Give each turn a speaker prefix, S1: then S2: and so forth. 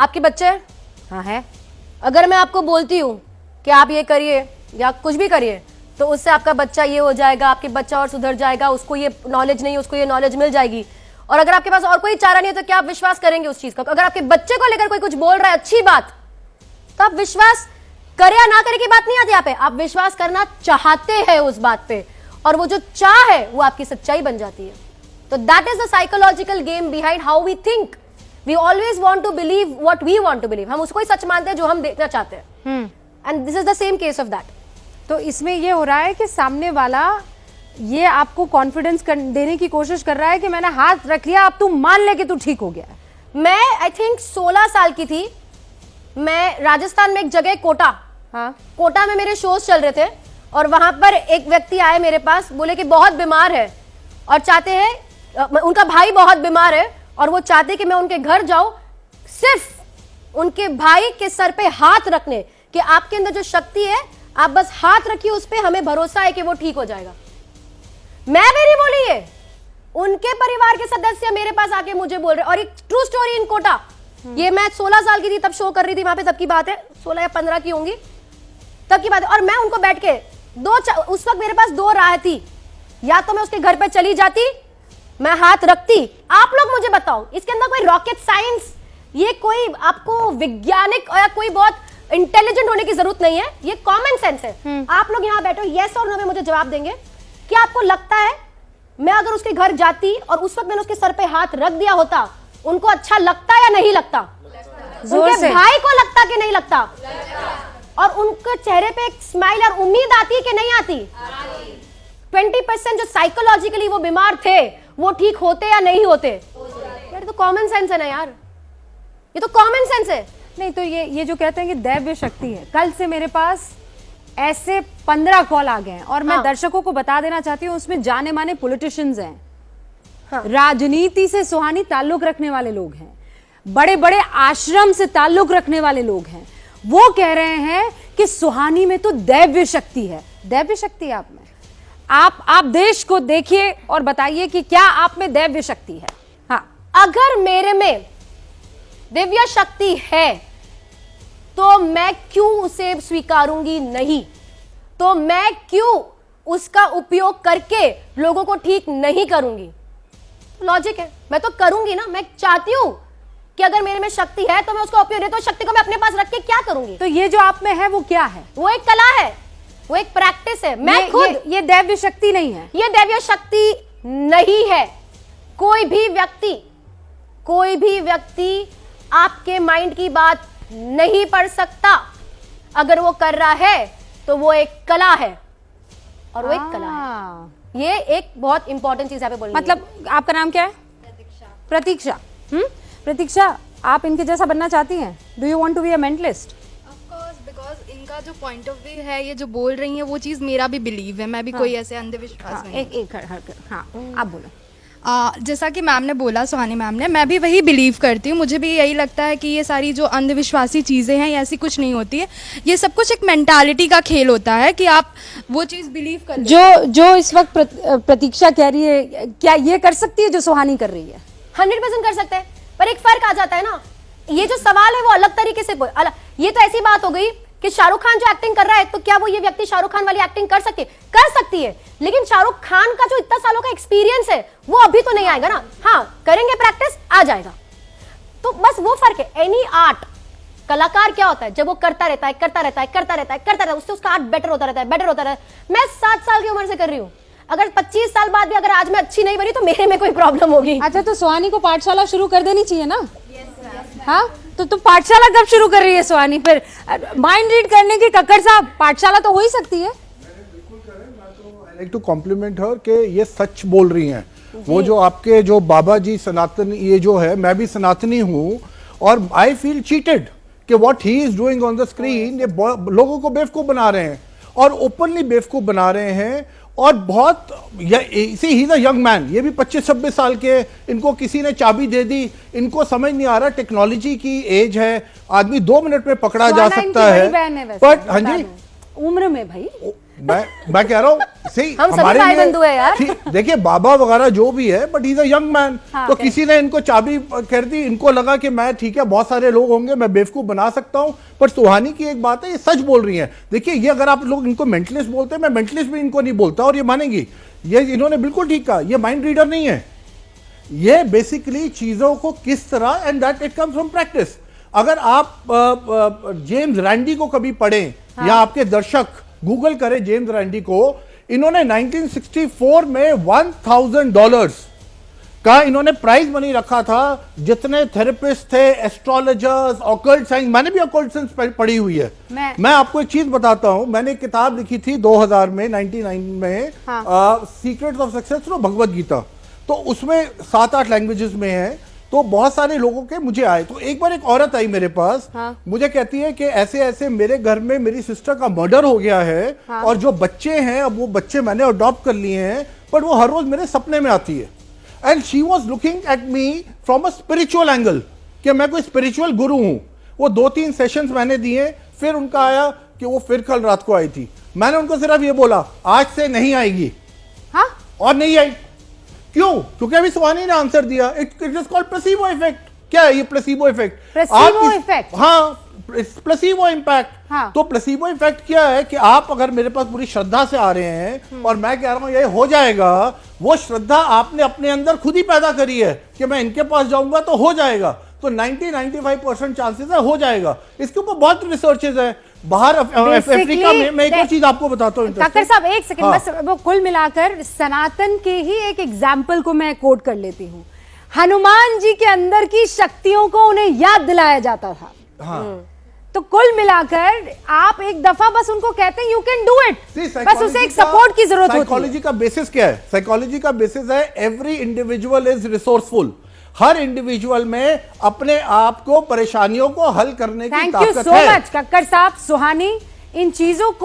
S1: आपके बच्चे हैं?
S2: हाँ है।
S1: अगर मैं आपको बोलती हूँ कि आप ये करिए या कुछ भी करिए तो उससे आपका बच्चा ये हो जाएगा, आपके बच्चा और सुधर जाएगा, उसको ये नॉलेज नहीं, उसको ये नॉलेज मिल जाएगी, और अगर आपके पास और कोई चारा नहीं है तो क्या आप विश्वास करेंगे उस चीज का? अगर आपके बच्चे को लेकर कोई कुछ बोल रहा है अच्छी बात, तो आप विश्वास करे या ना करे की बात नहीं आती यहाँ पे, आप विश्वास करना चाहते हैं उस बात पे, और वो जो चाह है वो आपकी सच्चाई बन जाती है। तो that is the psychological game behind how we think. We always want to believe what we want to believe. हम उसको ही सच मानते हैं जो हम देखना चाहते हैं, and this is the same case of that.
S2: तो इसमें ये हो रहा है कि सामने वाला ये आपको कॉन्फिडेंस देने की कोशिश कर रहा है कि मैंने हाथ रख लिया, अब तू मान ले कि तू ठीक हो गया।
S1: मैं आई थिंक 16 साल की थी, मैं राजस्थान में एक जगह कोटा,
S2: हाँ,
S1: कोटा में मेरे शोज चल रहे थे, और वहां पर एक व्यक्ति आए मेरे पास, बोले कि बहुत बीमार है और चाहते हैं, उनका भाई बहुत बीमार है और वो चाहते कि मैं उनके घर जाऊं सिर्फ उनके भाई के सर पे हाथ रखने, कि आपके अंदर जो शक्ति है आप बस हाथ रखिए उस पे, हमें भरोसा है कि वो ठीक हो जाएगा। मैं भी नहीं बोली है, उनके परिवार के सदस्य मेरे पास आके मुझे बोल रहे, और एक ट्रू स्टोरी इन कोटा। ये मैं 16 साल की थी तब, शो कर रही थी वहां पे, तब की बात है, 16 या 15 की होंगी तब की बात है। और मैं उनको बैठ के उस वक्त मेरे पास दो राह थी, या तो मैं उसके घर पे चली जाती, मैं हाथ रखती। आप लोग मुझे बताओ, इसके अंदर कोई रॉकेट साइंस, ये कोई आपको वैज्ञानिक या कोई बहुत इंटेलिजेंट होने की जरूरत नहीं है, ये कॉमन सेंस है। आप लोग यहाँ बैठो, यस और नो में मुझे जवाब देंगे कि आपको लगता है मैं अगर उसके घर जाती और उस वक्त मैंने उसके सर पे हाथ रख दिया होता, उनको अच्छा लगता या नहीं लगता? उनके भाई को लगता कि नहीं लगता? और उनके चेहरे पे एक स्माइल और उम्मीद आती कि नहीं आती? 20% जो साइकोलॉजिकली वो बीमार थे वो ठीक होते या नहीं होते? यार तो कॉमन सेंस है ना यार, ये तो कॉमन सेंस है।
S2: नहीं तो ये जो कहते हैं कि दैव्य शक्ति है, कल से मेरे पास ऐसे 15 कॉल आ गए हैं, और मैं दर्शकों को बता देना चाहती हूँ उसमें जाने माने पॉलिटिशियंस हैं, राजनीति से सुहानी ताल्लुक रखने वाले लोग हैं, बड़े बड़े आश्रम से ताल्लुक रखने वाले लोग हैं। वो कह रहे हैं कि सुहानी में तो दैव्य शक्ति है। दैव्य शक्ति आप में, आप देश को देखिए और बताइए कि क्या आप में दैव्य शक्ति है? हाँ,
S1: अगर मेरे में दिव्य शक्ति है तो मैं क्यों उसे स्वीकारूंगी नहीं? तो मैं क्यों उसका उपयोग करके लोगों को ठीक नहीं करूंगी? लॉजिक है, मैं तो करूंगी ना। मैं चाहती हूं कि अगर मेरे में शक्ति है तो मैं उसका उपयोग, तो शक्ति को मैं अपने पास रख के क्या करूंगी?
S2: तो ये जो आप में है वो क्या है?
S1: वो एक कला है, वो एक प्रैक्टिस है। मैं खुद
S2: ये दैव्य शक्ति नहीं है,
S1: ये दैव्य शक्ति नहीं है। कोई भी व्यक्ति आपके माइंड की बात नहीं पढ़ सकता। अगर वो कर रहा है तो वो एक कला है, और वो एक कला है। ये एक बहुत इंपॉर्टेंट चीज यहाँ पे बोलनी है।
S2: मतलब आपका नाम क्या है? प्रतीक्षा। प्रतीक्षा, आप इनके जैसा बनना चाहती हैं? Do you want to be a mentalist?
S3: Of course, because इनका जो पॉइंट ऑफ व्यू है, ये जो बोल रही है वो चीज़ मेरा भी बिलीव है। मैं भी कोई ऐसे अंधविश्वास नहीं।
S2: हाँ, आप बोलो।
S3: जैसा कि मैम ने बोला, सुहानी मैम ने, मैं भी वही बिलीव करती हूँ। मुझे भी यही लगता है कि ये सारी जो अंधविश्वासी चीज़ें हैं, ऐसी कुछ नहीं होती है। ये सब कुछ एक मेंटालिटी का खेल होता है कि आप वो चीज़ बिलीव कर
S2: जो इस वक्त प्रतीक्षा कह रही है, क्या ये कर सकती है जो सुहानी कर रही है?
S1: 100% कर सकते हैं, पर एक फर्क आ जाता है ना। ये जो सवाल है वो अलग तरीके से ये तो ऐसी बात हो गई कि शाहरुख खान जो एक्टिंग कर रहा है, तो क्या वो ये व्यक्ति शाहरुख खान वाली एक्टिंग कर सकती है, लेकिन शाहरुख खान का जो इतना सालों का एक्सपीरियंस है वो अभी तो नहीं आएगा ना। हाँ, करेंगे प्रैक्टिस, आ जाएगा। तो बस वो फर्क है। एनी आर्ट, कलाकार क्या होता है, जब वो करता रहता है, उससे उसका आर्ट बेटर होता रहता है। मैं 7 साल की उम्र से कर रही हूँ, अगर 25 साल बाद भी अगर आज मैं अच्छी नहीं बनी तो मेरे में कोई प्रॉब्लम होगी।
S2: अच्छा, तो सुहानी को पाठशाला शुरू कर देनी चाहिए ना? हाँ, तो पाठशाला कब शुरू कर रही है सुहानी? फिर माइंड रीड करने की कक्कड़ साहब, पाठशाला तो हो ही सकती है।
S4: आई लाइक टू कॉम्प्लीमेंट हर कि ये सच बोल रही हैं। वो जो आपके जो बाबा जी सनातन, ये जो है, मैं भी सनातनी हूँ, और आई फील चीटेड कि what he is doing on the screen, ये लोगों को बेवकूफ बना रहे हैं, और ओपनली बेवकूफ बना रहे हैं। और बहुत ही अ यंग मैन, ये भी 25-26 साल के, इनको किसी ने चाबी दे दी, इनको समझ नहीं आ रहा टेक्नोलॉजी की एज है, आदमी 2 मिनट में पकड़ा जा सकता है। बट हाँ जी,
S2: उम्र में भाई
S4: मैं कह रहा हूँ सही,
S1: हम सभी
S4: हमारे
S1: भाई
S4: लिए-
S1: बंधु हैं यार।
S4: ठीक, देखिए बाबा वगैरह जो भी है, but is a young man. तो किसी ने इनको चाबी कर दी, इनको लगा कि मैं ठीक है, बहुत सारे लोग होंगे, मैं बेवकूफ बना सकता हूं। पर सुहानी की एक बात है, ये सच बोल रही हैं। देखिए ये अगर आप लोग इनको मेंटलिस्ट बोलते हैं, मैं मेंटलिस्ट भी इनको नहीं बोलता और ये मानेंगी। ये इन्होंने बिल्कुल ठीक कहा, ये माइंड रीडर नहीं है। ये बेसिकली चीजों को किस तरह, and that it comes from practice. अगर आप जेम्स रैंडी को कभी पढ़ें, या आपके दर्शक गूगल करें जेम्स रैंडी को, इन्होंने 1964 में $1000 का इन्होंने प्राइज मनी रखा था। जितने थेरेपिस्ट थे, एस्ट्रोलॉजर्स, ऑकल्ट साइंस, मैंने भी ऑकल्ट साइंस पढ़ी हुई है। मैं आपको एक चीज बताता हूं, मैंने एक किताब लिखी थी 2000 में, 99 में, secrets of success through Bhagavad Gita. तो उसमें 7-8 लैंग्वेजेस में है। तो बहुत सारे लोगों के मुझे आए, तो एक बार एक औरत आई मेरे पास, मुझे कहती है कि ऐसे ऐसे मेरे घर में मेरी सिस्टर का मर्डर हो गया है, और जो बच्चे हैं, अब वो बच्चे मैंने अडॉप्ट कर लिए हैं, पर वो हर रोज मेरे सपने में आती है। And she was looking at me from a spiritual angle, कि मैं कोई स्पिरिचुअल गुरु हूं। वो 2-3 सेशंस मैंने दिए, फिर उनका आया कि वो फिर कल रात को आई थी। मैंने उनको सिर्फ ये बोला, आज से नहीं आएगी। और नहीं आई। क्यों? क्योंकि अभी सुहानी ने आंसर दिया, it is called placebo effect. क्या है ये प्लेसिबो इफेक्ट?
S2: प्लेसिबो इफेक्ट,
S4: हाँ, प्लेसिबो इम्पैक्ट। तो प्लेसिबो इफेक्ट क्या है कि आप अगर मेरे पास पूरी श्रद्धा से आ रहे हैं और मैं कह रहा हूं ये हो जाएगा, वो श्रद्धा आपने अपने अंदर खुद ही पैदा करी है कि मैं इनके पास जाऊंगा तो हो जाएगा। तो 90-95% चांसेस है हो जाएगा। इसके ऊपर बहुत रिसर्चेज है बाहर अफ्रीका में। मैं एक और चीज आपको बताता हूँ
S2: काकर साहब, एक सेकंड बस। वो कुल मिलाकर सनातन के ही एक एग्जाम्पल को मैं कोट कर लेती हूँ। हनुमान जी के अंदर की शक्तियों को उन्हें याद दिलाया जाता था। तो कुल मिलाकर आप एक दफा बस उनको कहते हैं यू कैन डू इट, बस उसे एक सपोर्ट की जरूरत होती है।
S4: साइकोलॉजी का बेसिस क्या है? साइकोलॉजी का बेसिस है every individual is resourceful. Her individual में अपने आप को, परेशानियों को हल करने की ताकत है।
S2: Thank you so much Kakkar साहब, सुहानी, इन चीजों को